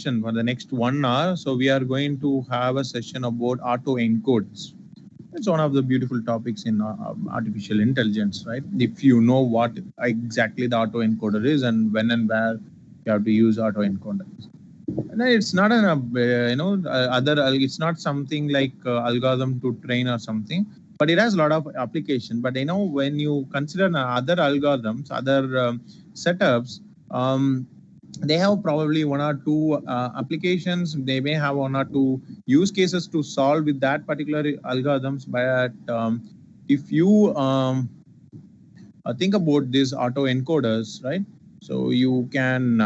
for the next 1 hour. So we are going to have a session about autoencoders. It's one of the beautiful topics in artificial intelligence, right? If you know what exactly the autoencoder is and when and where you have to use autoencoders. And it's not an it's not something like algorithm to train or something, but it has a lot of application. But when you consider other algorithms, other setups, they have probably one or two applications. They may have one or two use cases to solve with that particular algorithms. But if you think about these autoencoders, right? So you can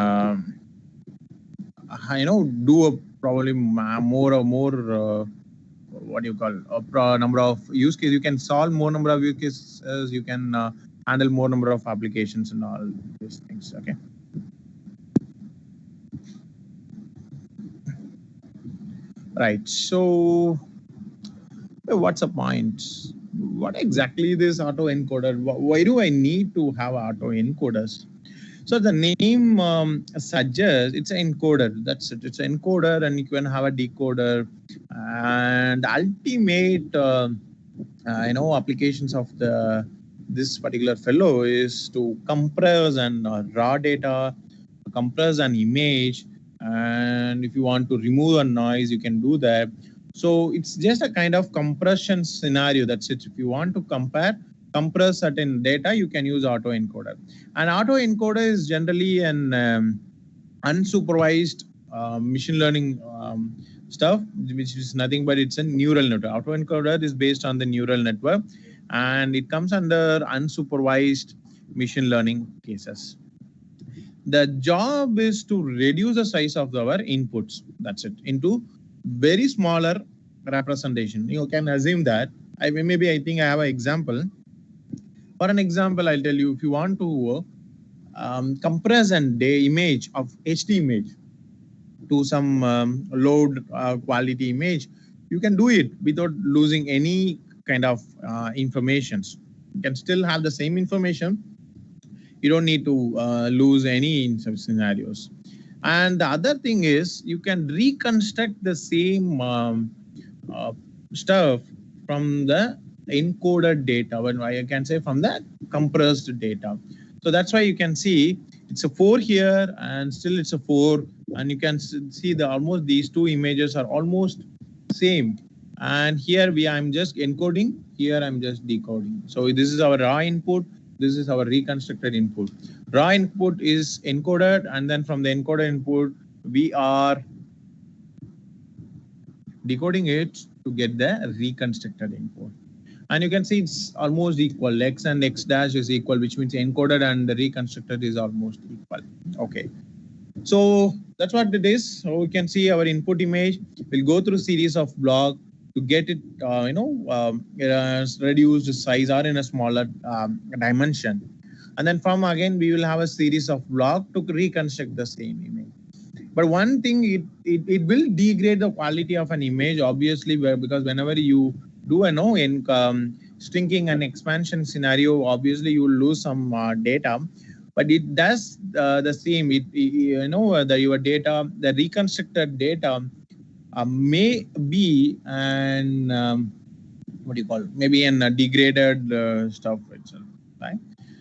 do a probably more what do you call a number of use cases. You can solve more number of use cases. You can handle more number of applications and all these things. Okay. Right. So what's the point? What exactly this autoencoder? Why do I need to have autoencoders? So the name suggests it's an encoder. That's it. It's an encoder, and you can have a decoder. And the ultimate, applications of this particular fellow is to compress and raw data, compress an image, and if you want to remove a noise, you can do that. So it's just a kind of compression scenario. That's it. If you want to compress certain data, you can use autoencoder. And autoencoder is generally an unsupervised machine learning stuff, which is nothing but it's a neural network. Autoencoder is based on the neural network, and it comes under unsupervised machine learning cases. The job is to reduce the size of our inputs. That's it, into very smaller representation. You can assume that I think I have an example. For an example, I'll tell you, if you want to compress an image of HD image to some load quality image, you can do it without losing any kind of informations. You can still have the same information. You don't need to lose any in some scenarios. And the other thing is you can reconstruct the same stuff from the encoded data, when I can say from the compressed data. So that's why you can see it's a 4 here and still it's a 4, and you can see the almost these two images are almost same. And here I'm just encoding, here I'm just decoding. So this is our raw input, this is our reconstructed input. Raw input is encoded, and then from the encoded input we are decoding it to get the reconstructed input. And you can see it's almost equal. X and X dash is equal, which means encoded and the reconstructed is almost equal. Okay. So that's what it is. So we can see our input image. We'll go through series of block to get it, reduced size or in a smaller dimension. And then from again, we will have a series of block to reconstruct the same image. But one thing, it will degrade the quality of an image, obviously, because whenever you do stringing and expansion scenario, obviously you will lose some data, but it does the same. Your data, the reconstructed data may be an what do you call it? Maybe an degraded stuff itself, right?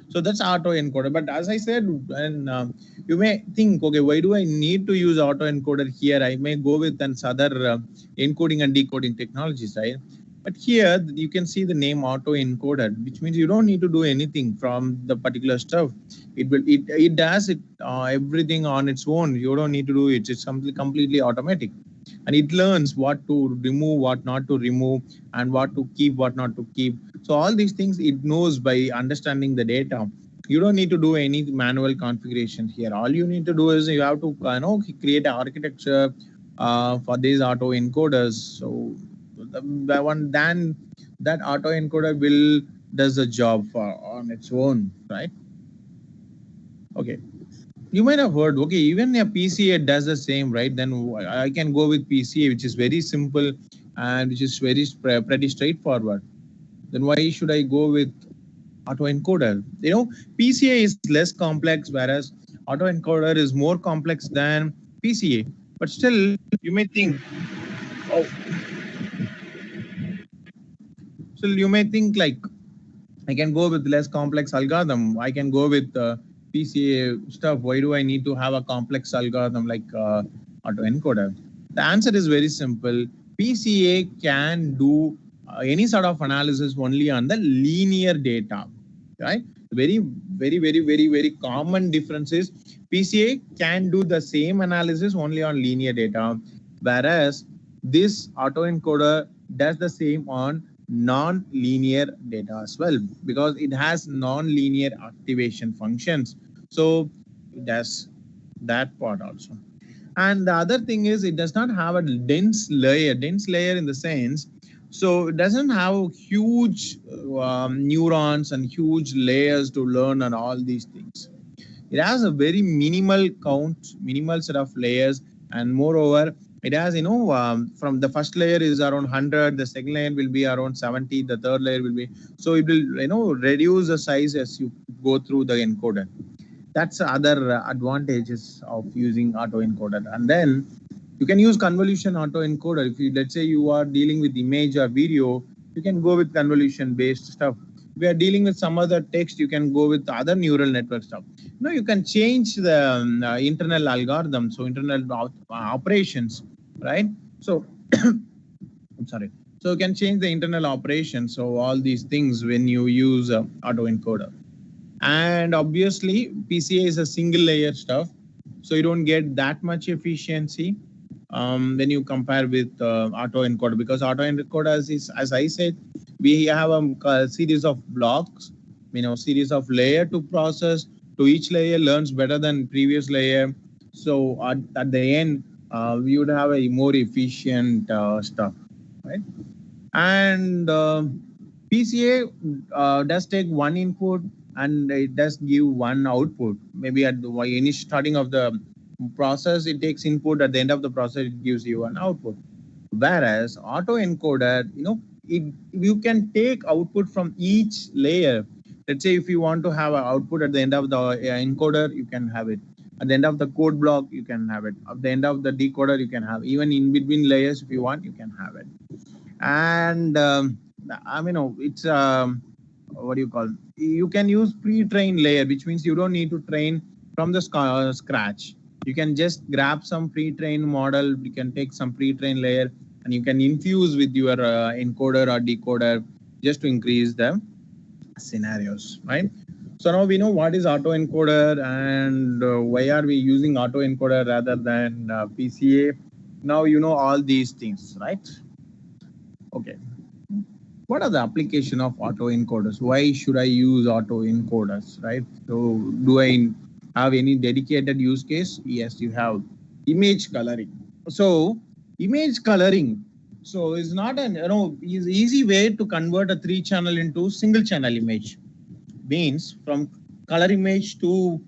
So that's autoencoder. But as I said, and you may think, okay, why do I need to use autoencoder here? I may go with other encoding and decoding technologies, right? But here you can see the name autoencoder, which means you don't need to do anything from the particular stuff. It does it everything on its own. You don't need to do it. It's completely automatic, and it learns what to remove, what not to remove, and what to keep, what not to keep. So all these things it knows by understanding the data. You don't need to do any manual configuration here. All you need to do is you have to create an architecture for these autoencoders. So then that autoencoder will does the job on its own, right? Okay. You might have heard, okay, even a PCA does the same, right? Then I can go with PCA, which is very simple and which is pretty straightforward. Then why should I go with autoencoder? PCA is less complex, whereas autoencoder is more complex than PCA. But still, you may think, oh, still you may think like, I can go with less complex algorithm. I can go with PCA stuff. Why do I need to have a complex algorithm like autoencoder? The answer is very simple. PCA can do any sort of analysis only on the linear data, right? Very common difference is PCA can do the same analysis only on linear data, whereas this autoencoder does the same on non-linear data as well, because it has non-linear activation functions. So it does that part also. And the other thing is it does not have a dense layer in the sense, so it doesn't have huge neurons and huge layers to learn and all these things. It has a very minimal count, minimal set of layers, and moreover, it has, from the first layer is around 100, the second layer will be around 70, the third layer will be, so it will, reduce the size as you go through the encoder. That's other advantages of using autoencoder. And then you can use convolution autoencoder. If you, let's say you are dealing with image or video, you can go with convolution based stuff. If you are dealing with some other text, you can go with other neural network stuff. You can change the internal algorithm, so internal operations, right? So I'm sorry. So you can change the internal operations. So all these things when you use autoencoder. And obviously PCA is a single layer stuff, so you don't get that much efficiency when you compare with autoencoder, because autoencoder is, as I said, we have a series of blocks, series of layer to process. To each layer learns better than previous layer. So at the end, we would have a more efficient stuff, right? And PCA does take one input and it does give one output. Maybe at the initial starting of the process, it takes input. At the end of the process, it gives you an output. Whereas autoencoder, you can take output from each layer. Let's say if you want to have an output at the end of the encoder, you can have it. At the end of the code block, you can have it. At the end of the decoder, you can have. Even in between layers, if you want, you can have it. And it's what do you call? You can use pre-trained layer, which means you don't need to train from the scratch. You can just grab some pre-trained model. You can take some pre-trained layer and you can infuse with your encoder or decoder just to increase the scenarios, right? So now we know what is autoencoder and why are we using autoencoder rather than PCA. Now you know all these things, right? Okay. What are the application of autoencoders? Why should I use autoencoders, right? So do I have any dedicated use case? Yes, you have image coloring. So image coloring, so it's not an is easy way to convert a 3-channel into single channel image. Means from color image to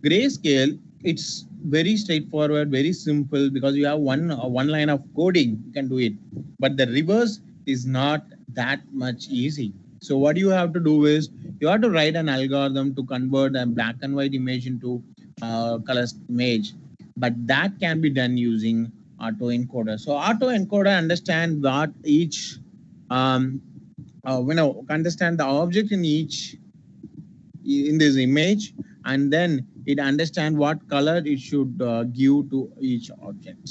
grayscale, it's very straightforward, very simple, because you have one line of coding, you can do it. But the reverse is not that much easy. So what you have to do is you have to write an algorithm to convert a black and white image into color image, but that can be done using autoencoder. So autoencoder understand what each understand the object in this image, and then it understand what color it should give to each object.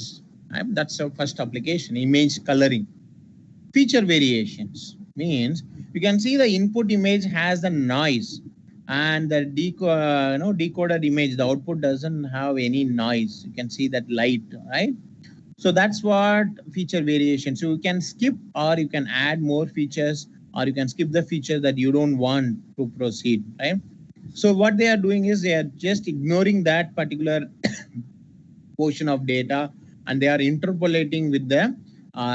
Right? That's the first application, image coloring. Feature variations means you can see the input image has the noise, and the decoded image, the output doesn't have any noise. You can see that light, right? So that's what feature variation. So you can skip or you can add more features, or you can skip the feature that you don't want to proceed, right? So what they are doing is they are just ignoring that particular portion of data, and they are interpolating with the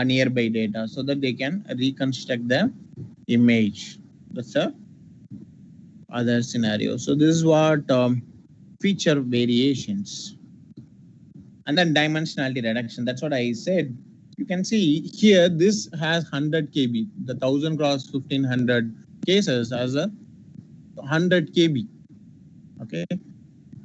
nearby data so that they can reconstruct the image. That's a other scenario. So this is what feature variations. And then dimensionality reduction. That's what I said. You can see here, this has 100 KB. The 1000 cross 1500 cases as a 100 KB. Okay.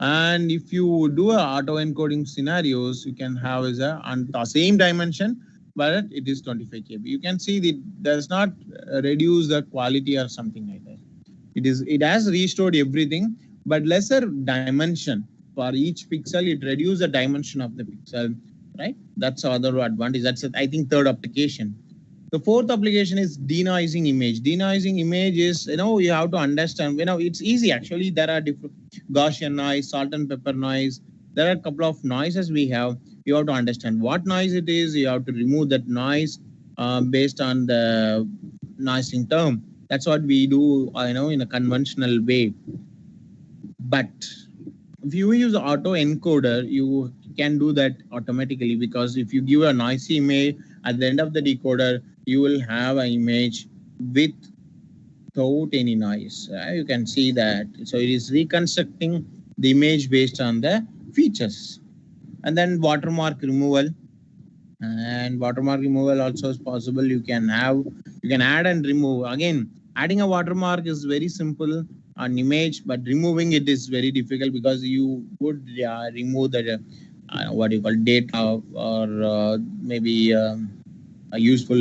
And if you do a auto-encoding scenarios, you can have is a on the same dimension, but it is 25 KB. You can see that does not reduce the quality or something like that. It has restored everything, but lesser dimension for each pixel. It reduces the dimension of the pixel, right? That's other advantage. That's I think third application. The fourth application is denoising image. Denoising image is, you have to understand, it's easy actually. There are different Gaussian noise, salt and pepper noise. There are a couple of noises we have. You have to understand what noise it is. You have to remove that noise based on the noising term. That's what we do, in a conventional way. But if you use auto encoder, you can do that automatically, because if you give a noisy image at the end of the decoder, you will have an image without any noise. You can see that. So it is reconstructing the image based on the features. And then watermark removal. And watermark removal also is possible. You can add and remove. Again, adding a watermark is very simple on image, but removing it is very difficult, because you would remove the what you call data, or maybe a useful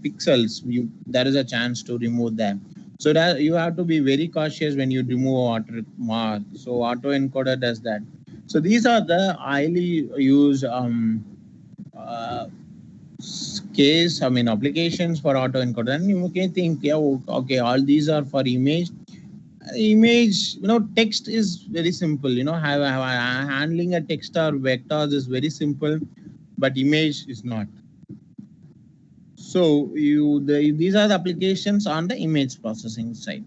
pixels. There is a chance to remove them. So that you have to be very cautious when you remove a watermark. So autoencoder does that. So these are the highly used applications for autoencoder. And you can think, yeah, okay, all these are for image. Text is very simple. Handling a text or vectors is very simple, but image is not. So these are the applications on the image processing side.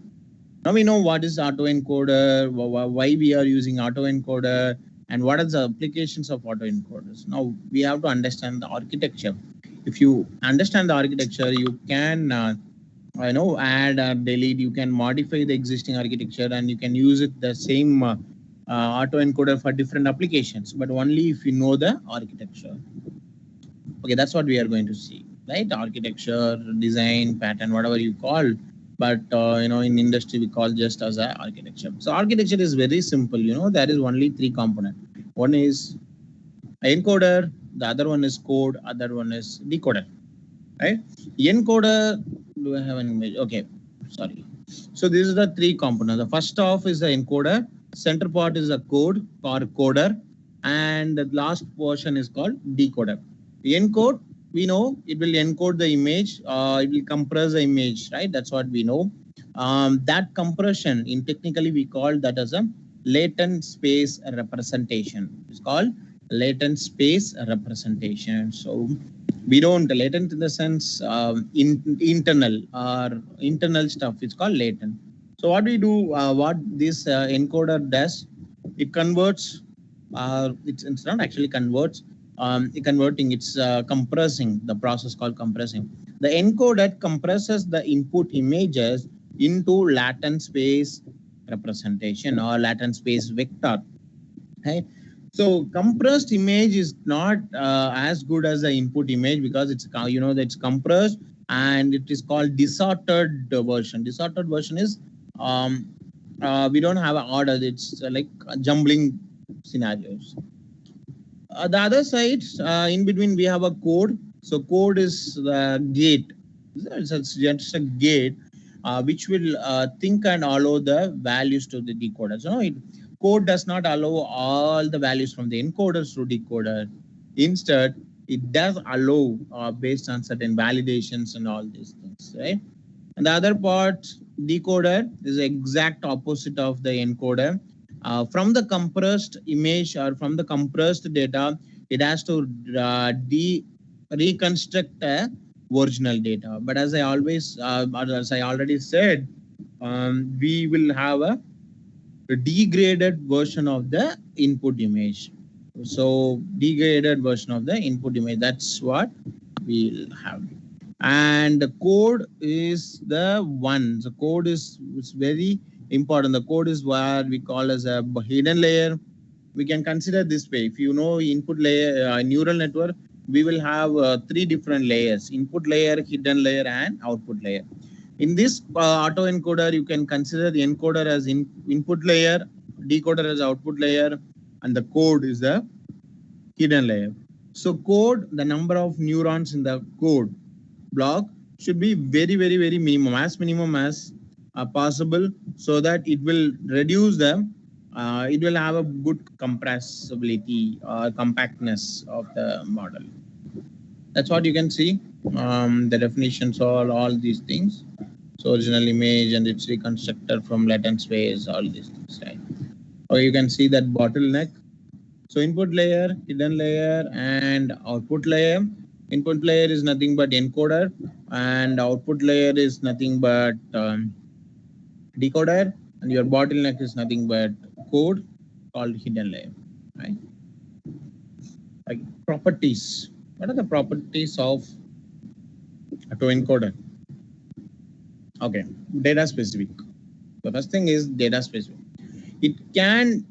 Now we know what is autoencoder, why we are using autoencoder, and what are the applications of autoencoders. Now we have to understand the architecture. If you understand the architecture, you can add or delete. You can modify the existing architecture, and you can use it the same autoencoder for different applications, but only if you know the architecture. Okay, that's what we are going to see, right? Architecture, design, pattern, whatever you call. But in industry we call just as a architecture. So architecture is very simple. There is only three components. One is encoder, the other one is code, other one is decoder, right? Encoder, do I have an image? Okay, sorry. So these are the three components. The first off is the encoder, center part is the code or coder, and the last portion is called decoder. The encode, we know it will encode the image, it will compress the image, right? That's what we know. That compression, in technically we call that as a latent space representation. It's called latent space representation. So we don't latent in the sense internal or internal stuff. It's called latent. So what we do, what this encoder does, it converts. It's not actually converts. It's compressing, the process called compressing. The encoder compresses the input images into latent space representation or latent space vector. Right? So compressed image is not as good as the input image, because it's it's compressed, and it is called disordered version. Disordered version is we don't have an order. It's like jumbling scenarios. The other side, in between, we have a code. So code is the gate. It's just a gate which will think and allow the values to the decoder. So code does not allow all the values from the encoders to decoder. Instead, it does allow based on certain validations and all these things, right? And the other part, decoder, is the exact opposite of the encoder. From the compressed image or from the compressed data, it has to reconstruct the original data. But as I already said, we will have a degraded version of the input image. So degraded version of the input image, that's what we'll have. And the code is the one. The code is very important. The code is what we call as a hidden layer. We can consider this way. If you know input layer, neural network, we will have three different layers: input layer, hidden layer, and output layer. In this autoencoder, you can consider the encoder as input layer, decoder is the output layer, and the code is the hidden layer. So code, the number of neurons in the code block should be very, very, very minimum as possible, so that it will reduce the, it will have a good compressibility or compactness of the model. That's what you can see. The definitions, all these things. So original image and its reconstructor from latent space, all these things, right? Or you can see that bottleneck. So input layer, hidden layer, and output layer. Input layer is nothing but encoder, and output layer is nothing but decoder, and your bottleneck is nothing but code called hidden layer, right? Like properties. What are the properties of autoencoder? Okay, data specific. The first thing is data specific. It can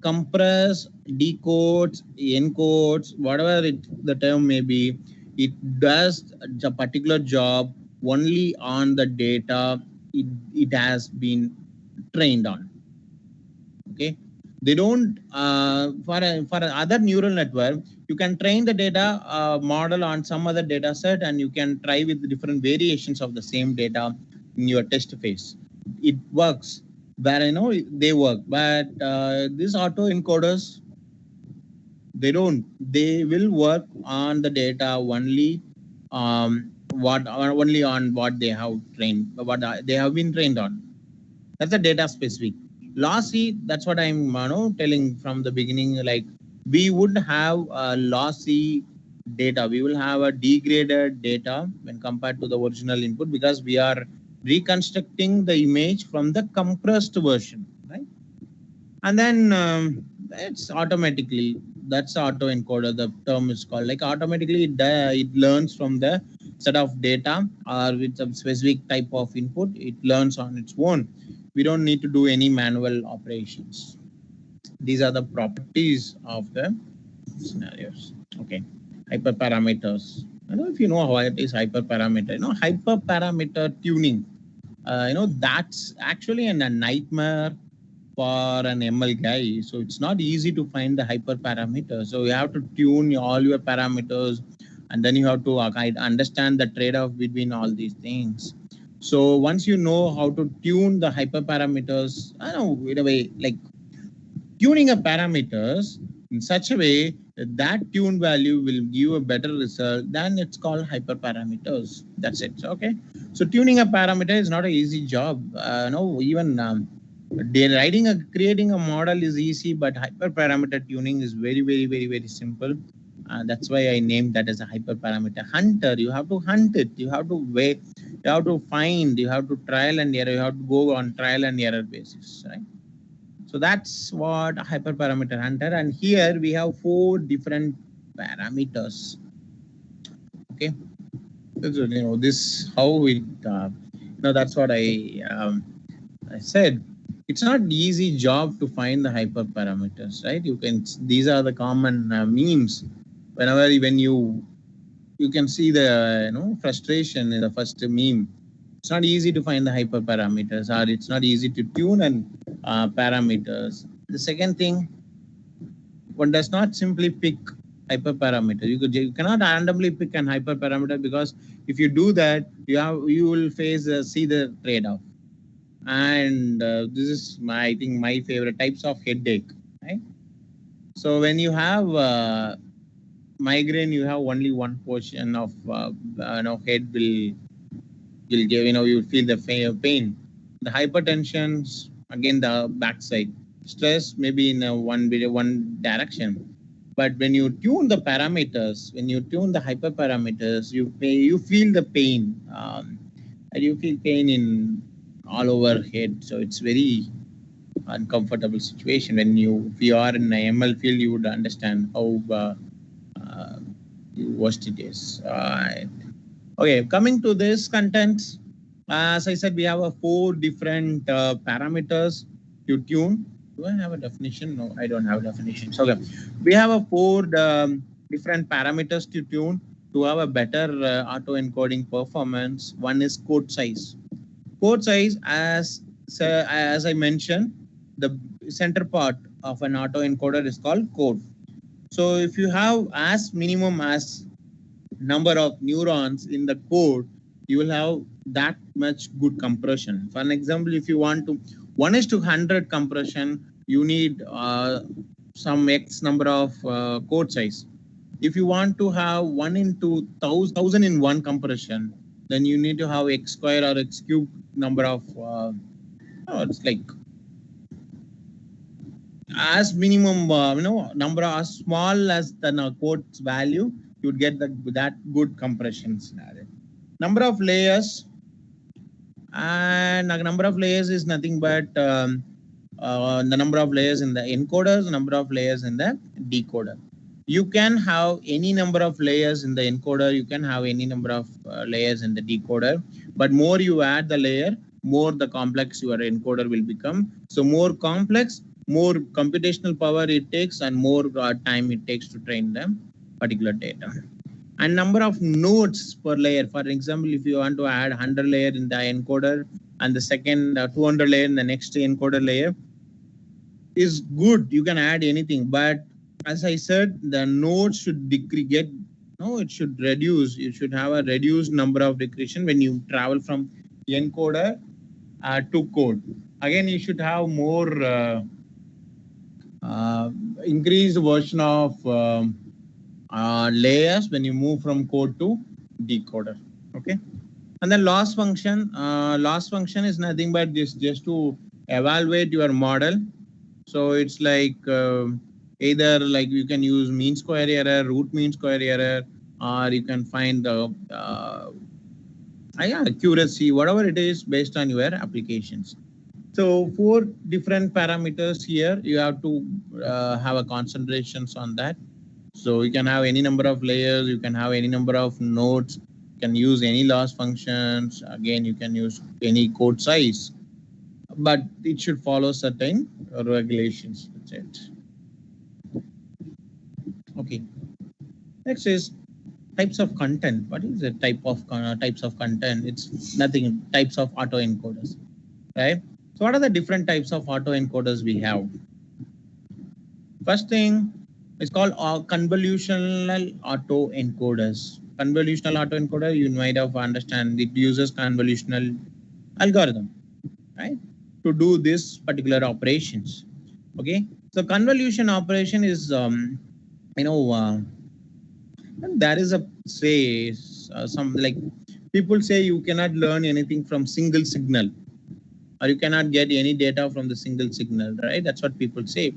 compress, decodes, encodes, whatever the term may be. It does a particular job only on the data it has been trained on. Okay, they don't for other neural network, you can train the data model on some other data set, and you can try with different variations of the same data in your test phase. It works where they work, but these autoencoders, they don't. They will work on the data only only on what they have trained, what they have been trained on. That's a data specific. Lossy, that's what I'm telling from the beginning. Like, we would have lossy data. We will have a degraded data when compared to the original input, because we are reconstructing the image from the compressed version, right? And then it's automatically, that's autoencoder, the term is called. Like automatically it learns from the set of data or with a specific type of input. It learns on its own. We don't need to do any manual operations. These are the properties of the scenarios. Okay, hyperparameters. I don't know if you know how it is hyperparameter. Hyperparameter tuning. That's actually a nightmare for an ML guy. So it's not easy to find the hyperparameter. So you have to tune all your parameters, and then you have to understand the trade-off between all these things. So once you know how to tune the hyperparameters, I know in a way, like tuning a parameters in such a way that tune value will give a better result, then it's called hyperparameters. That's it. Okay. So tuning a parameter is not an easy job. Even creating a model is easy, but hyperparameter tuning is very, very, very, very simple. That's why I named that as a hyperparameter hunter. You have to hunt it. You have to wait. You have to find. You have to trial and error. You have to go on trial and error basis, right? So that's what a hyperparameter hunter. And here we have 4 different parameters. Okay. So, this how it. That's what I said. It's not easy job to find the hyperparameters, right? These are the common memes. When you can see the frustration in the first meme. It's not easy to find the hyperparameters, or it's not easy to tune and parameters. The second thing, one does not simply pick hyperparameter. You cannot randomly pick an hyperparameter, because if you do that, you will see the trade-off. And this is I think my favorite types of headache, right? So when you have migraine, you have only one portion of head will give, you feel the pain. The hypertension, again, the backside. Stress maybe in one direction. But when you tune the parameters, when you tune the hyperparameters, you feel the pain. And you feel pain in all over head. So it's very uncomfortable situation. If you are in an ML field, you would understand how worst it is. Okay, coming to this content, as I said, we have 4 different parameters to tune. Do I have a definition? No, I don't have a definition. So, okay, we have 4 different parameters to tune to have a better auto-encoding performance. One is code size. Code size, as I mentioned, the center part of an autoencoder is called code. So if you have as minimum as number of neurons in the code, you will have that much good compression. For an example, if you want to 1:100 compression, you need some X number of code size. If you want to have 1:1000 in one compression, then you need to have X square or X cube number of, it's like as minimum, number as small as the code's value, you would get that good compression scenario. Number of layers, and the number of layers is nothing but the number of layers in the encoders, number of layers in the decoder. You can have any number of layers in the encoder, you can have any number of layers in the decoder, but more you add the layer, more the complex your encoder will become. So more complex, more computational power it takes, and more time it takes to train the particular data. And number of nodes per layer. For example, if you want to add 100 layer in the encoder and the second 200 layer in the next encoder layer, is good. You can add anything, but as I said, the nodes should it should reduce. You should have a reduced number of decretion when you travel from encoder to code. Again, you should have more increased version of layers when you move from code to decoder. Okay, and then loss function. Loss function is nothing but this, just to evaluate your model. So it's like either like you can use mean square error, root mean square error, or you can find the accuracy, whatever it is, based on your applications. So 4 different parameters here. You have to have a concentrations on that. So you can have any number of layers, you can have any number of nodes, you can use any loss functions. Again, you can use any code size, but it should follow certain regulations. That's it. Okay. Next is types of content. What is the types of content? It's nothing. Types of autoencoders, right? So what are the different types of autoencoders we have? First thing, it's called convolutional autoencoders. Convolutional autoencoder, you might have understand, it uses convolutional algorithm, right, to do this particular operations. Okay, so convolution operation is, there is a say, some like people say you cannot learn anything from single signal, or you cannot get any data from the single signal, right? That's what people say.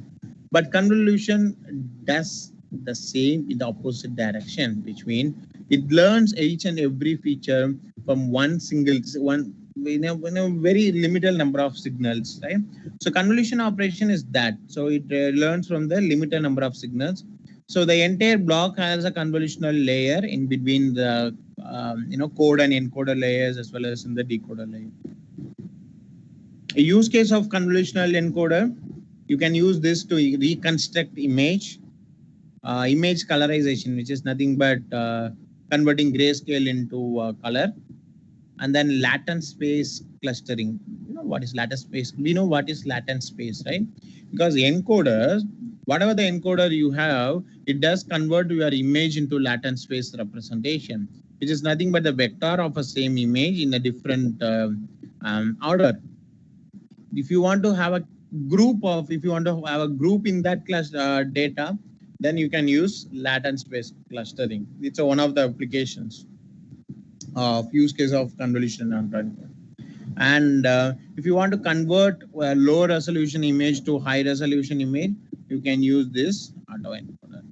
But convolution does the same in the opposite direction, which means it learns each and every feature from one in a very limited number of signals, right? So convolution operation is that. So it learns from the limited number of signals. So the entire block has a convolutional layer in between the code and encoder layers, as well as in the decoder layer. A use case of convolutional encoder, you can use this to reconstruct image colorization, which is nothing but converting grayscale into color, and then latent space clustering. You know what is latent space? We know what is latent space, right? Because encoders, whatever the encoder you have, it does convert your image into latent space representation, which is nothing but the vector of a same image in a different order. If you want to have a group in that class data, then you can use latent space clustering. It's one of the applications of use case of convolution encoder. And if you want to convert a low resolution image to high resolution image, you can use this autoencoder.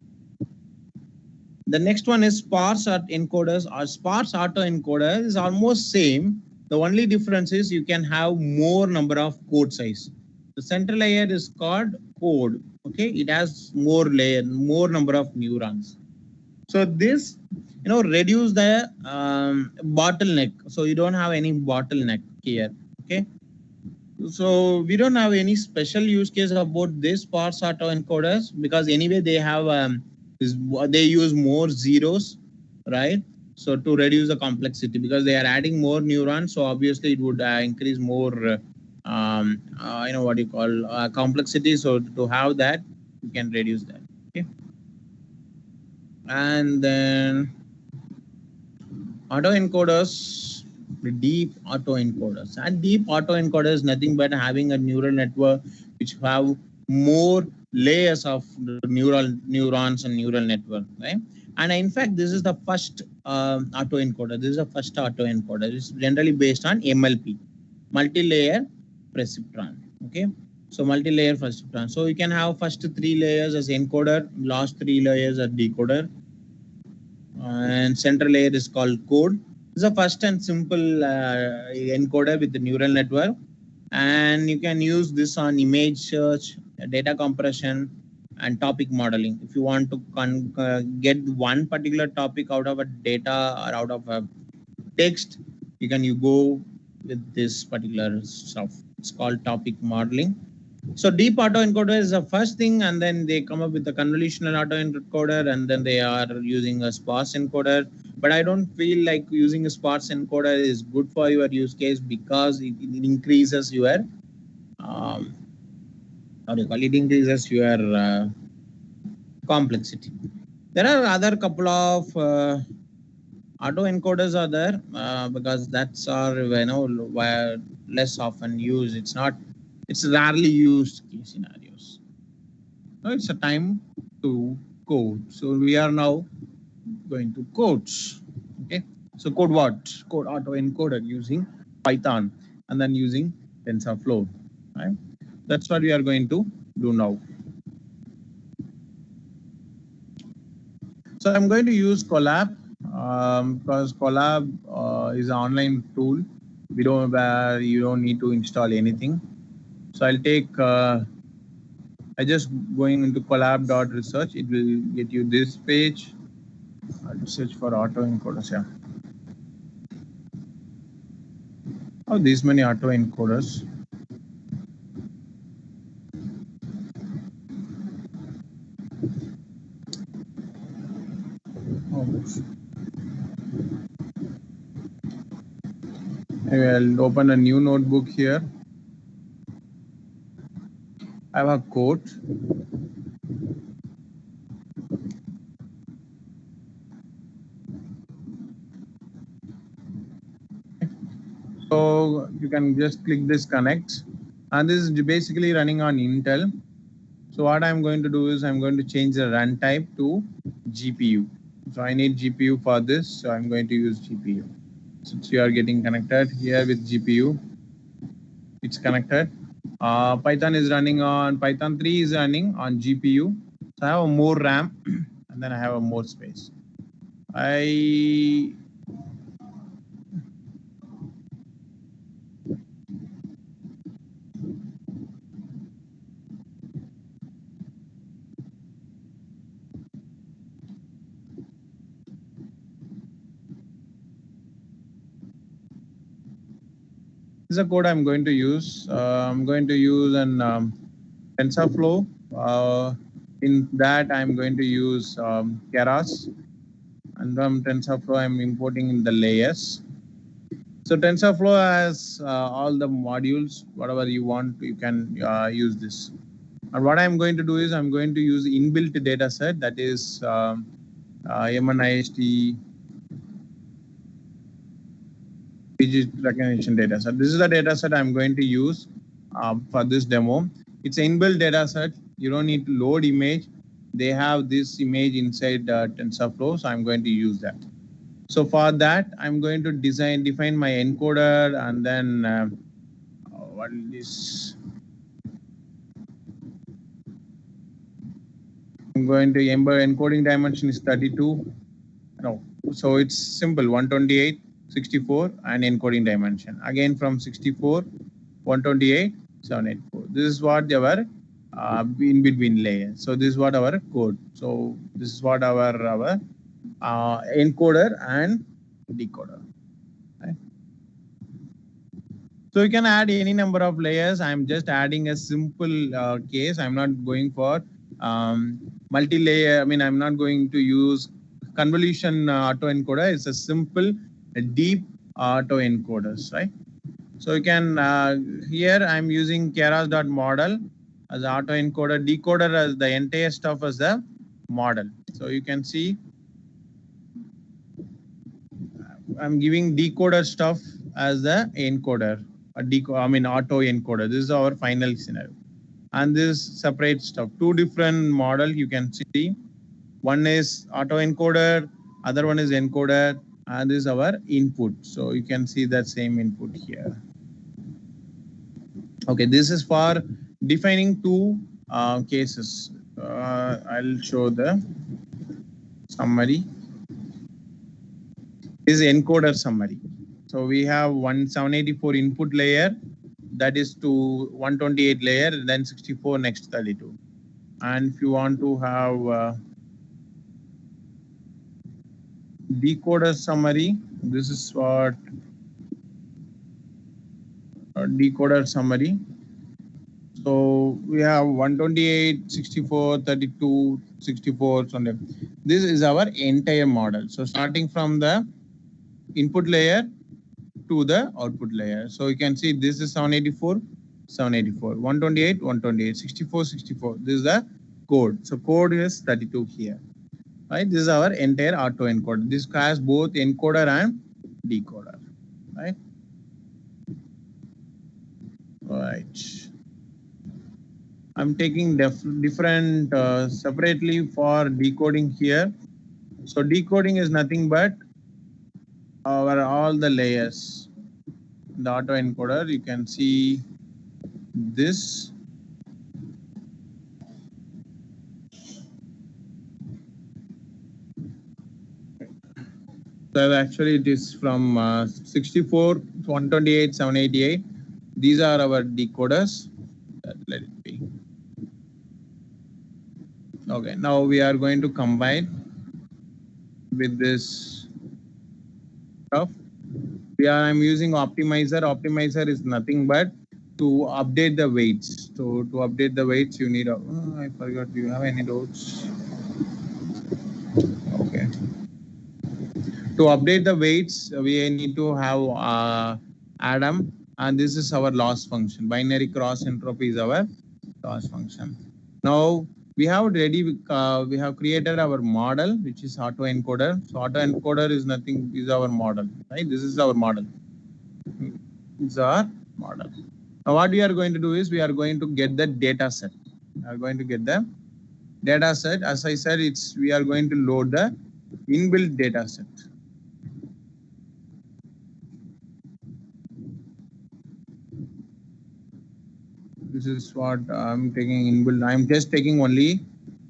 The next one is sparse encoders. Or sparse autoencoder is almost same. The only difference is you can have more number of code size. The central layer is called code. Okay, it has more number of neurons. So this, reduce the bottleneck. So you don't have any bottleneck here. Okay, so we don't have any special use case about this sparse autoencoders, because anyway they have they use more zeros, right? So to reduce the complexity, because they are adding more neurons, so obviously it would increase more what you call complexity. So to have that, you can reduce that. Okay. And then autoencoders, the deep autoencoders. And deep autoencoder is nothing but having a neural network which have more layers of neurons and neural network, right? And in fact, this is the first autoencoder. This is the first autoencoder. It's generally based on MLP, multi-layer perceptron. Okay, so multi-layer perceptron. So you can have first 3 layers as encoder, last 3 layers as decoder, and central layer is called code. It's a first and simple encoder with the neural network, and you can use this on image search, data compression, and topic modeling. If you want to get one particular topic out of a data or out of a text, you go with this particular stuff. It's called topic modeling. So deep autoencoder is the first thing, and then they come up with the convolutional autoencoder, and then they are using a sparse encoder. But I don't feel like using a sparse encoder is good for your use case because it increases your it increases your complexity. There are other couple of autoencoders are there because that's are less often used. It's rarely used case scenarios. Now it's a time to code. So we are now going to codes. Okay. So code what? Code autoencoder using Python and then using TensorFlow. Right. That's what we are going to do now. So I'm going to use Colab because Colab is an online tool. You don't need to install anything. So I'll take. I just going into Colab.research. It will get you this page. I'll search for autoencoders. Yeah. Oh, these many autoencoders. I'll open a new notebook here. I have a quote. So you can just click this connect, and this is basically running on Intel. So what I'm going to do is I'm going to change the run type to GPU. So I need GPU for this, so I'm going to use GPU. Since you are getting connected here with GPU, it's connected. Python is running on, Python 3 is running on GPU. So I have a more RAM and then I have a more space. This is a code I'm going to use. I'm going to use an TensorFlow. In that, I'm going to use Keras. And from TensorFlow, I'm importing in the layers. So TensorFlow has all the modules, whatever you want, you can use this. And what I'm going to do is I'm going to use inbuilt data set, that is MNIST digit recognition data set. This is the data set I'm going to use for this demo. It's an inbuilt data set. You don't need to load image. They have this image inside TensorFlow, so I'm going to use that. So for that, I'm going to define my encoder, and then what is this? I'm going to encoding dimension is 32. No, so it's simple, 128, 64, and encoding dimension. Again from 64, 128, 784. This is what our in between layers. So this is what our code. So this is what our encoder and decoder. Right? So you can add any number of layers. I'm just adding a simple case. I'm not going for multi-layer. I mean, I'm not going to use convolution autoencoder. It's a simple, deep autoencoders, right? So you can, here I'm using keras.model as autoencoder, decoder as the entire stuff as the model. So you can see I'm giving decoder stuff as the encoder, auto encoder. This is our final scenario. And this separate stuff, two different model you can see. One is auto encoder, other one is encoder, and this is our input. So you can see that same input here. Okay, this is for defining two cases. I'll show the summary. This is encoder summary. So we have 784 input layer, that is to 128 layer, then 64 next 32. And if you want to have decoder summary, this is what decoder summary. So we have 128, 64, 32, 64. This is our entire model. So starting from the input layer to the output layer. So you can see this is 784, 784, 128, 128, 64, 64. This is the code. So code is 32 here. Right? This is our entire autoencoder. This has both encoder and decoder. Right? Right. I'm taking different separately for decoding here. So decoding is nothing but all the layers. The autoencoder, you can see this. So actually it is from 64 to 128, 788. These are our decoders. Let it be. Okay, now we are going to combine with this stuff. I'm using optimizer. Optimizer is nothing but to update the weights. So to update the weights, you need I forgot. Do you have any notes? Okay. To update the weights, we need to have Adam, and this is our loss function. Binary cross entropy is our loss function. Now we have we have created our model, which is autoencoder. So autoencoder is nothing, is our model, right? This is our model. This is our model. Now what we are going to do is we are going to get the data set. We are going to get the data set. As I said, we are going to load the inbuilt data set. This is what I'm taking inbuilt. I'm just taking only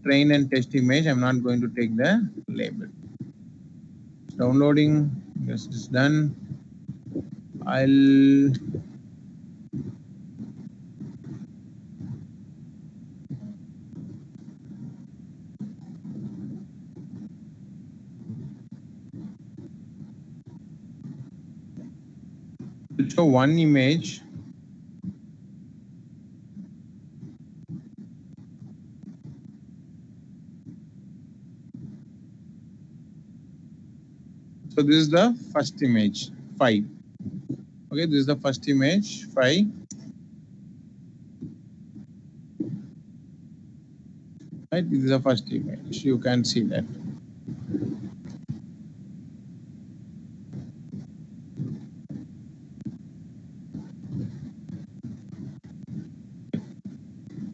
train and test image. I'm not going to take the label. Downloading, this is done. I'll show one image. So this is the first image, 5. Okay, this is the first image, 5. Right, this is the first image. You can see that.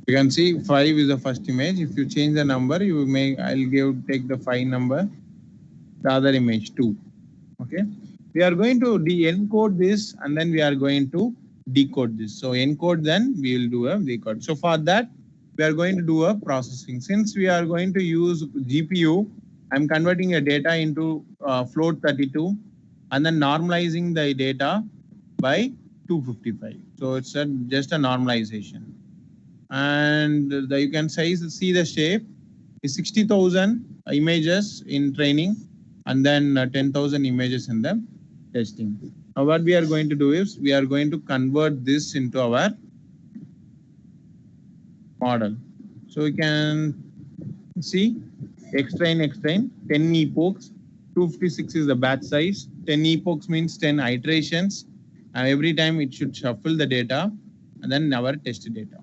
You can see 5 is the first image. If you change the number, I'll take the 5 number, the other image 2. Okay, we are going to encode this and then we are going to decode this. So encode, then we will do a decode. So for that, we are going to do a processing. Since we are going to use GPU, I'm converting a data into float 32 and then normalizing the data by 255. So it's just a normalization. And you can see the shape is 60,000 images in training and then 10,000 images in the testing. Now what we are going to do is we are going to convert this into our model. So we can see extrain, 10 epochs, 256 is the batch size, 10 epochs means 10 iterations, and every time it should shuffle the data and then our test data.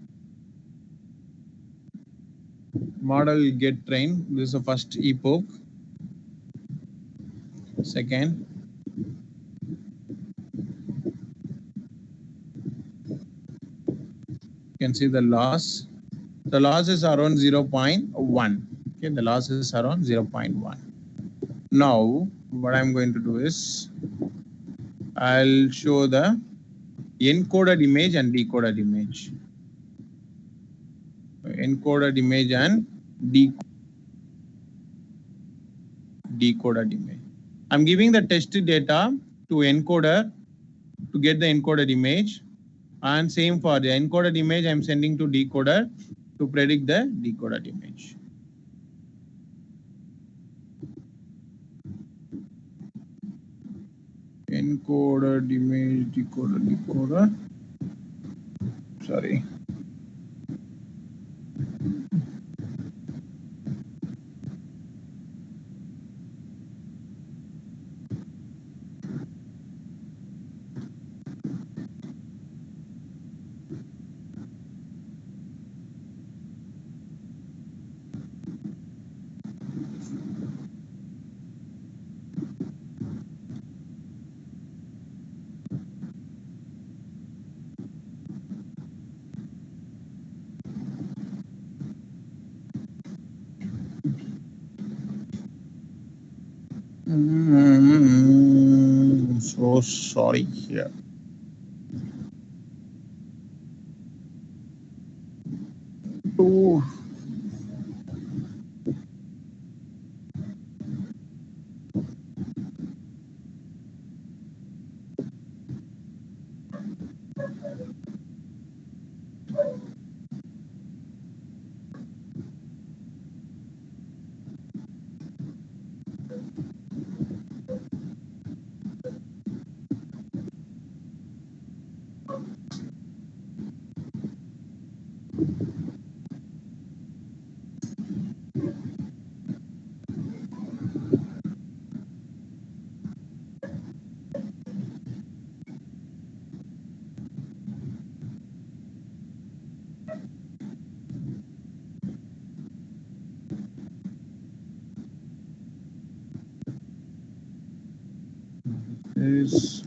Model will get trained. This is the first epoch. Second, you can see the loss. The loss is around 0.1. Okay, the loss is around 0.1. Now, what I'm going to do is I'll show the encoded image and decoded image. Encoded image and decoded image. I'm giving the test data to encoder to get the encoded image, and same for the encoded image I'm sending to decoder to predict the decoded image. Encoded image, decoder. Sorry. So sorry here. To is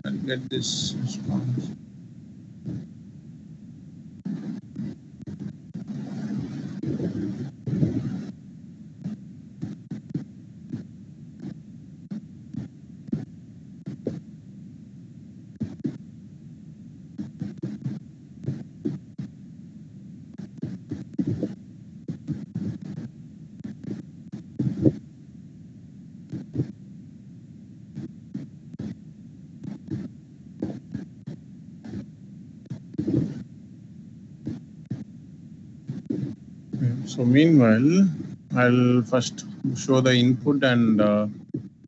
I'll get this response. So meanwhile, I'll first show the input and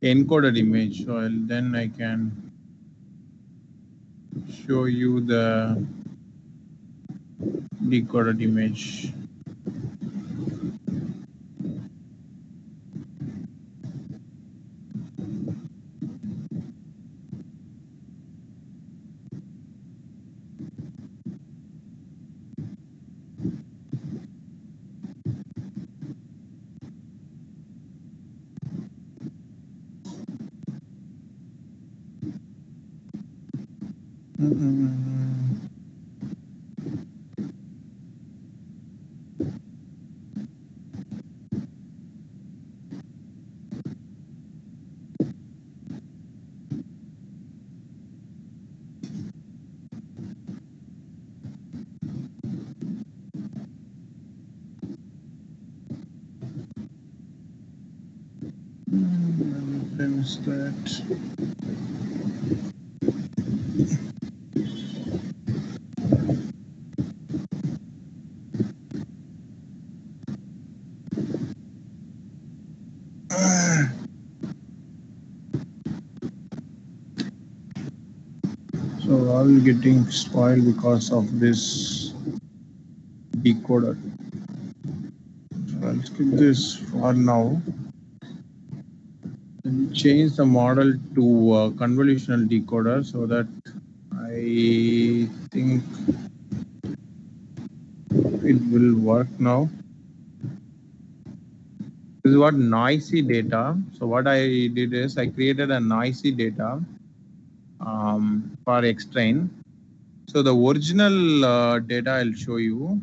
encoded image. So then I can show you the decoded image. Finish that. So all getting spoiled because of this decoder. So I'll skip this for now. And change the model to convolutional decoder so that I think it will work now. This is what noisy data. So what I did is I created a noisy data for Xtrain. So the original data I'll show you.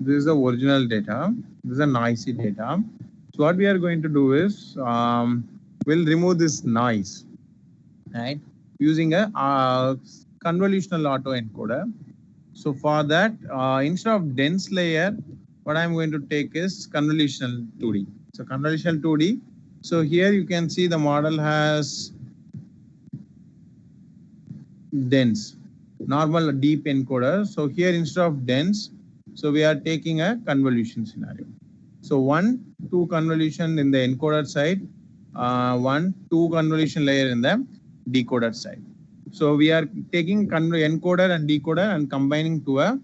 This is the original data. This is a noisy data. So what we are going to do is we'll remove this noise, right? Using a convolutional autoencoder. So for that, instead of dense layer, what I'm going to take is convolutional 2D. So convolutional 2D. So here you can see the model has dense, normal deep encoder. So here instead of dense, so we are taking a convolution scenario. So 1, 2 convolution in the encoder side, 1, 2 convolution layer in the decoder side. So we are taking encoder and decoder and combining to a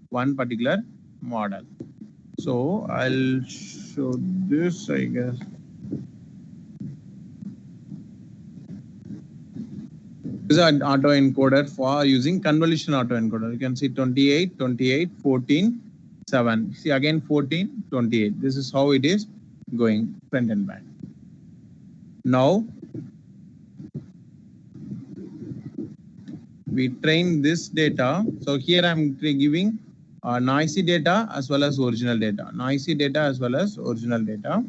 one particular model. So I'll show this, I guess. This is an autoencoder for using convolution autoencoder. You can see 28, 28, 14, 7. See again 14, 28. This is how it is going front and back. Now we train this data. So here I'm giving noisy data as well as original data. Noisy data as well as original data.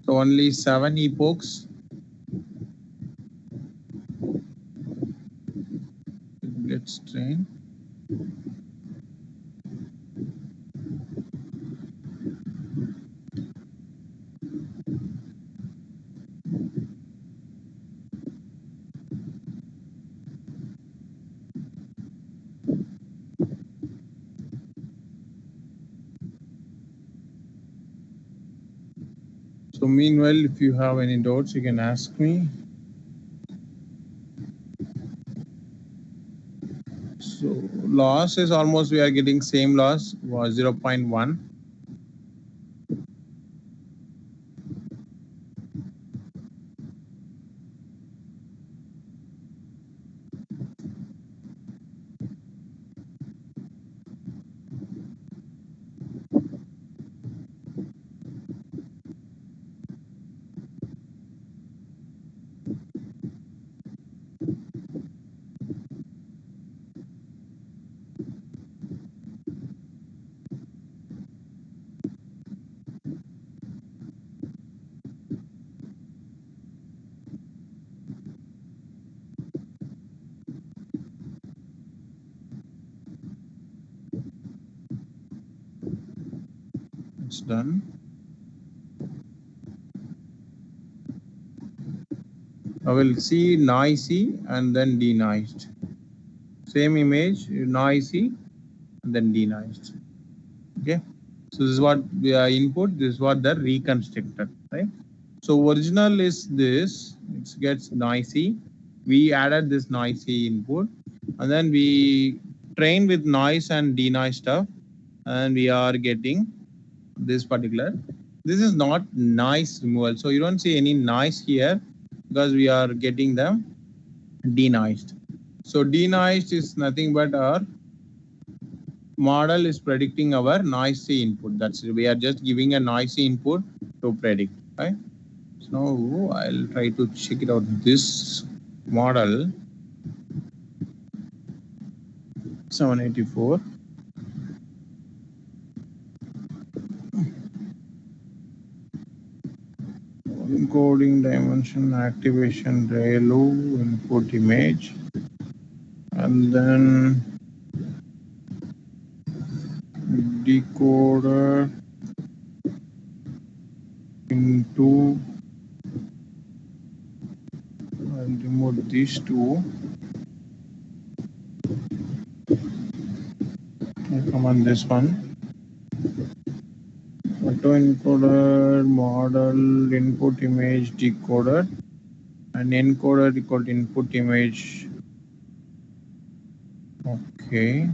So only 7 epochs. Let's train. So meanwhile, if you have any doubts, you can ask me. So loss is almost, we are getting same loss, was 0.1. It's done. I will see noisy and then denoised. Same image, noisy and then denoised. Okay. So this is what we are input. This is what the reconstructed, right? So original is this. It gets noisy. We added this noisy input, and then we train with noise and denoise stuff, and we are getting this particular. This is not noise removal. So you don't see any noise here because we are getting them denoised. So denoised is nothing but our model is predicting our noisy input. That's it. We are just giving a noisy input to predict, right? So I'll try to check it out. This model 784. Encoding dimension activation ReLU input image, and then decoder into, I'll remove these two. I'll come on this one. Autoencoder model input image decoder, and encoder equal to input image. Okay.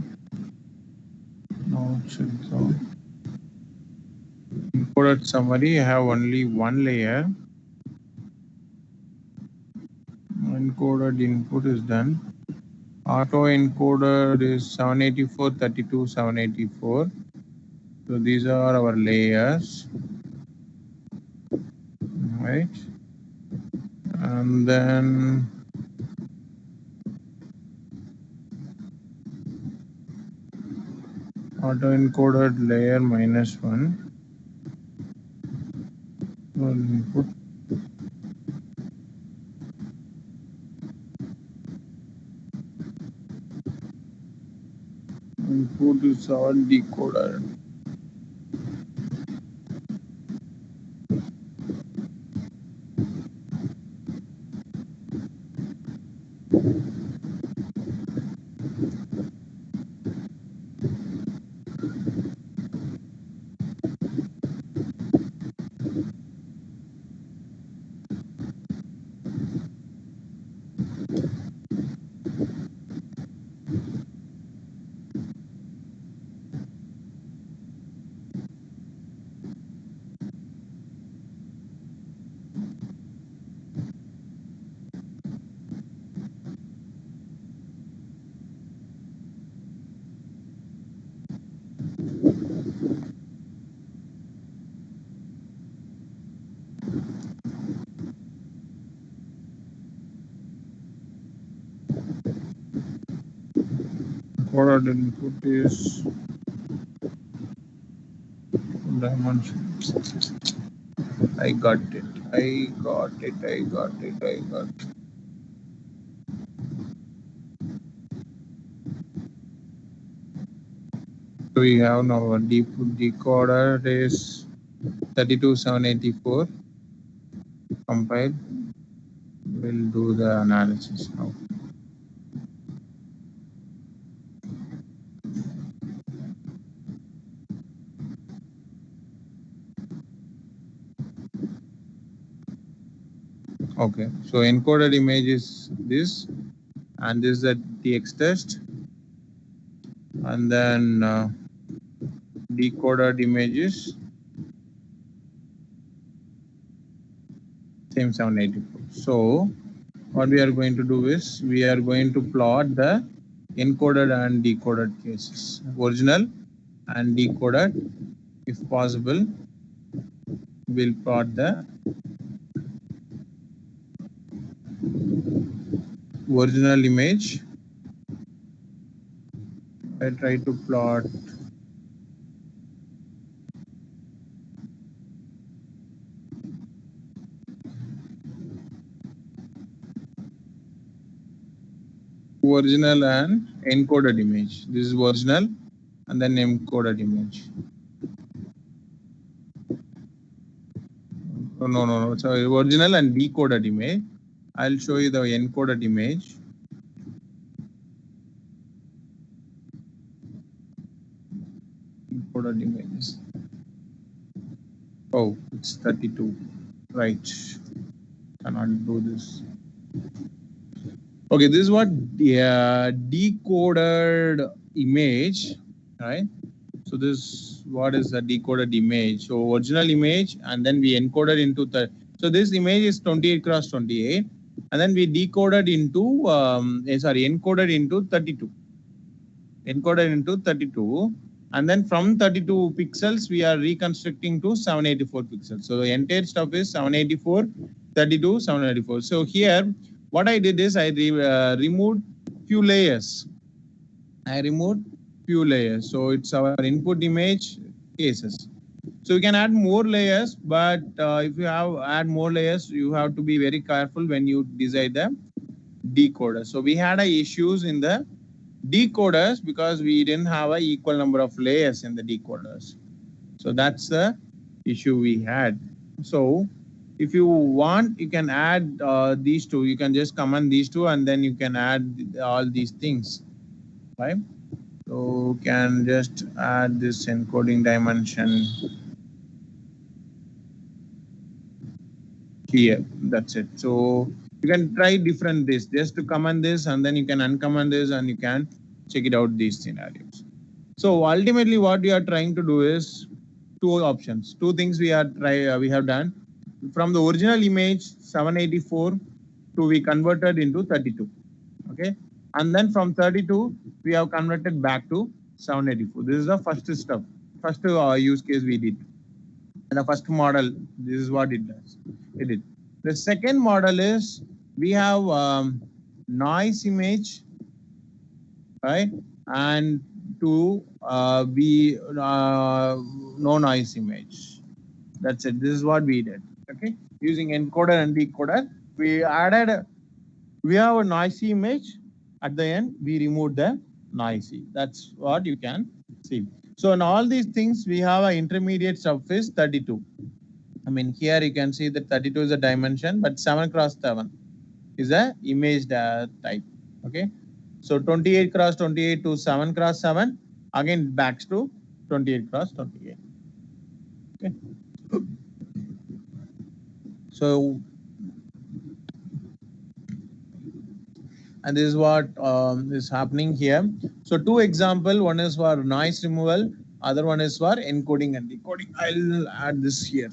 Now check out. Encoded summary, I have only one layer. Encoded input is done. Auto encoder is 784, 32, 784. So these are our layers, right? And then auto encoded layer -1. Input. Input is our decoder. Encoded input is dimension. I got it. I got it. I got it. I got it. So we have now a decoder is 32784. Compile. We'll do the analysis now. Okay, so encoded image is this, and this is the TX test, and then decoded images same 784. So what we are going to do is we are going to plot the encoded and decoded cases, original and decoded. If possible, we'll plot the original image. I try to plot original and encoded image. This is original and then encoded image. No. So original and decoded image. I'll show you the encoded image. Encoded images. Oh, it's 32. Right. Cannot do this. Okay, this is what decoded image, right? So this what is a decoded image? So original image, and then we encoded into the. So this image is 28 cross 28, and then we decoded into, encoded into 32. Encoded into 32. And then from 32 pixels, we are reconstructing to 784 pixels. So the entire stuff is 784, 32, 784. So here, what I did is I removed few layers. So it's our input image cases. So you can add more layers, but if you add more layers, you have to be very careful when you design the decoder. So we had issues in the decoders because we didn't have an equal number of layers in the decoders. So that's the issue we had. So if you want, you can add these two. You can just command these two, and then you can add all these things, right? So you can just add this encoding dimension here. That's it. So you can try different this, just to command this, and then you can uncommand this, and you can check it out these scenarios. So ultimately, what we are trying to do is two options, two things we have done. From the original image 784 to we converted into 32. Okay, and then from 32 we have converted back to 784. This is the first step, first use case we did. And the first model, this is what it does. It did. The second model is we have noise image, right? And to be no noise image. That's it. This is what we did. Okay, using encoder and decoder, we have a noisy image. At the end, we removed the noisy. That's what you can see. So in all these things, we have an intermediate surface 32. I mean, here you can see that 32 is a dimension, but 7 cross 7 is a image type. Okay, so 28 cross 28 to 7 cross 7, again backs to 28 cross 28. Okay. So, and this is what is happening here. So two example, one is for noise removal, other one is for encoding and decoding. I'll add this here.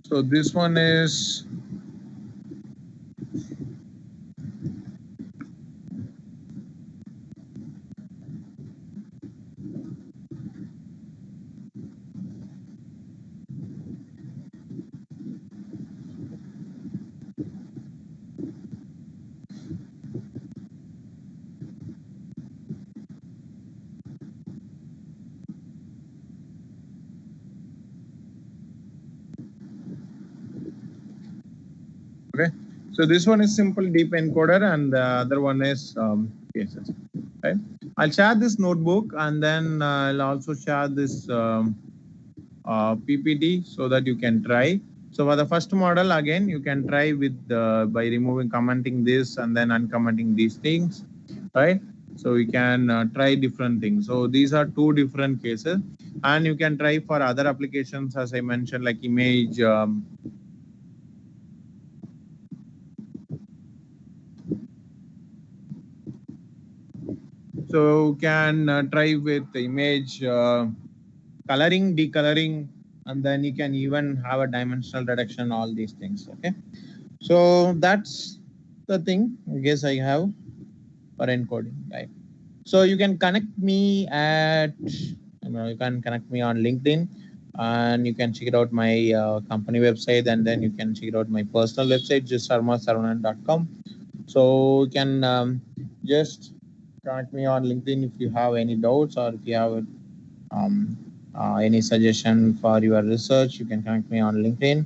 So this one is okay. So this one is simple deep encoder, and the other one is cases. Right. I'll share this notebook, and then I'll also share this PPT so that you can try. So for the first model, again, you can try with by removing, commenting this, and then uncommenting these things, right? So you can try different things. So these are two different cases, and you can try for other applications, as I mentioned, like image. So you can try with the image coloring, decoloring, and then you can even have a dimensional reduction, all these things. Okay, so that's the thing I guess I have for encoding, right? So you can connect me at, you can connect me on LinkedIn, and you can check it out my company website, and then you can check it out my personal website, just sharmasaravanan.com. So you can just connect me on LinkedIn if you have any doubts, or if you have any suggestion for your research, you can connect me on LinkedIn.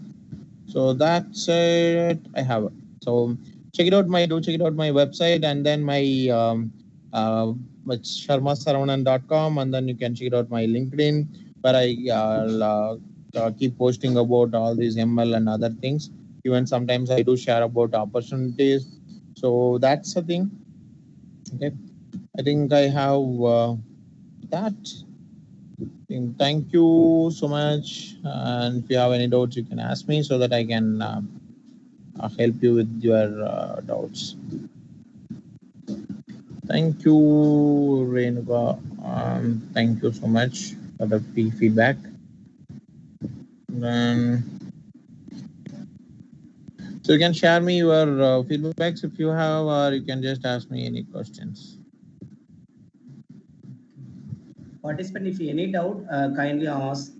So that's it. I have it. So check it out my website, and then my sharmasaravanan.com, and then you can check it out my LinkedIn, where I keep posting about all these ML and other things. Even sometimes I do share about opportunities. So that's the thing. Okay, I think I have that. Thank you so much. And if you have any doubts, you can ask me so that I can help you with your doubts. Thank you, Renuka. Thank you so much for the feedback. Then, so you can share me your feedbacks if you have, or you can just ask me any questions. Participant, if you any doubt, kindly ask,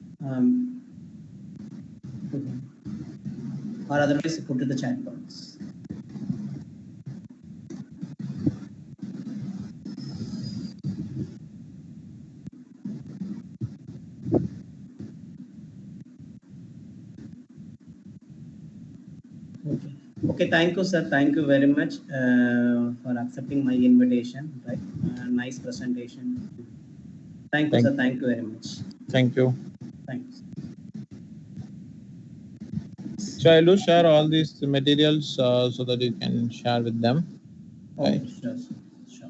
or otherwise put to the chat box. Okay. Okay. Thank you, sir. Thank you very much for accepting my invitation. Right. Nice presentation. Thank you, sir. Thank you very much. Thank you. Thanks. So I will share all these materials so that you can share with them. Okay, Right. sure, sure.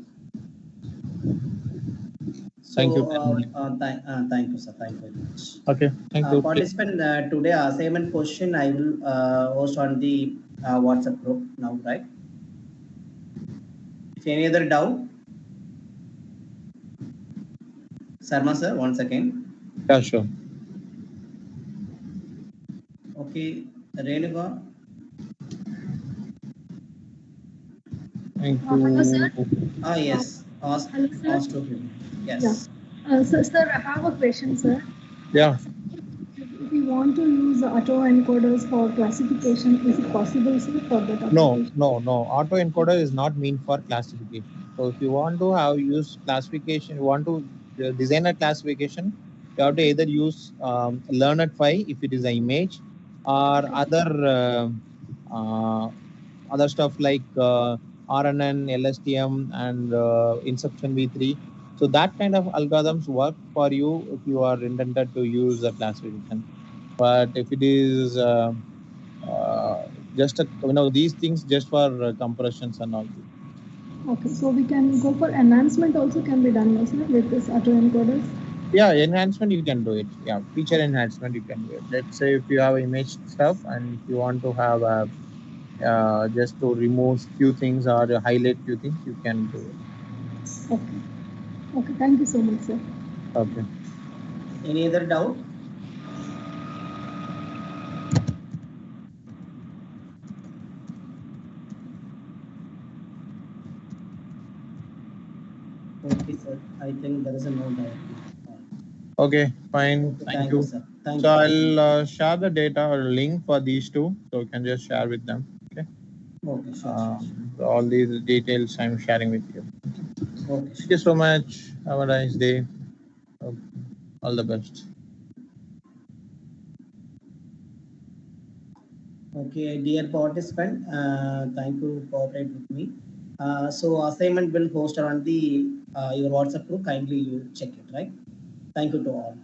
Thank you. Thank you, sir. Thank you very much. Okay. Thank you. Participant, today assignment question I will host on the WhatsApp group now, right? If any other doubt, Sarma sir, once again. Yeah, sure. Okay, Renuka. Thank you. Hello, sir. Yes. Ask to him. Yes. Yeah. Sir, I have a question, sir. Yeah. If we want to use autoencoders for classification, is it possible, sir, for that application? No. Autoencoder is not meant for classification. So if you want to use classification, you want to design a classification, you have to either use Learnet5 if it is an image, or other stuff like RNN, LSTM, and Inception V3. So that kind of algorithms work for you if you are intended to use a classification. But if it is just these things just for compressions and all. Okay, so we can go for enhancement also can be done, sir, with this autoencoders. Yeah, enhancement you can do it. Yeah, feature enhancement you can do it. Let's say if you have image stuff and if you want to have just to remove few things or highlight few things, you can do it. Okay. Okay, thank you so much, sir. Okay. Any other doubt? Okay, sir. I think there is a no doubt. Okay, fine. Okay, thank you. sir. Thank So you. I'll share the data or link for these two, so you can just share with them. Okay. Okay, sure. All these details I'm sharing with you. Okay. Thank you so much. Have a nice day. Okay. All the best. Okay, dear participant, thank you for cooperating with me. So assignment will post on the your WhatsApp group. Kindly you check it, right? Thank you to all.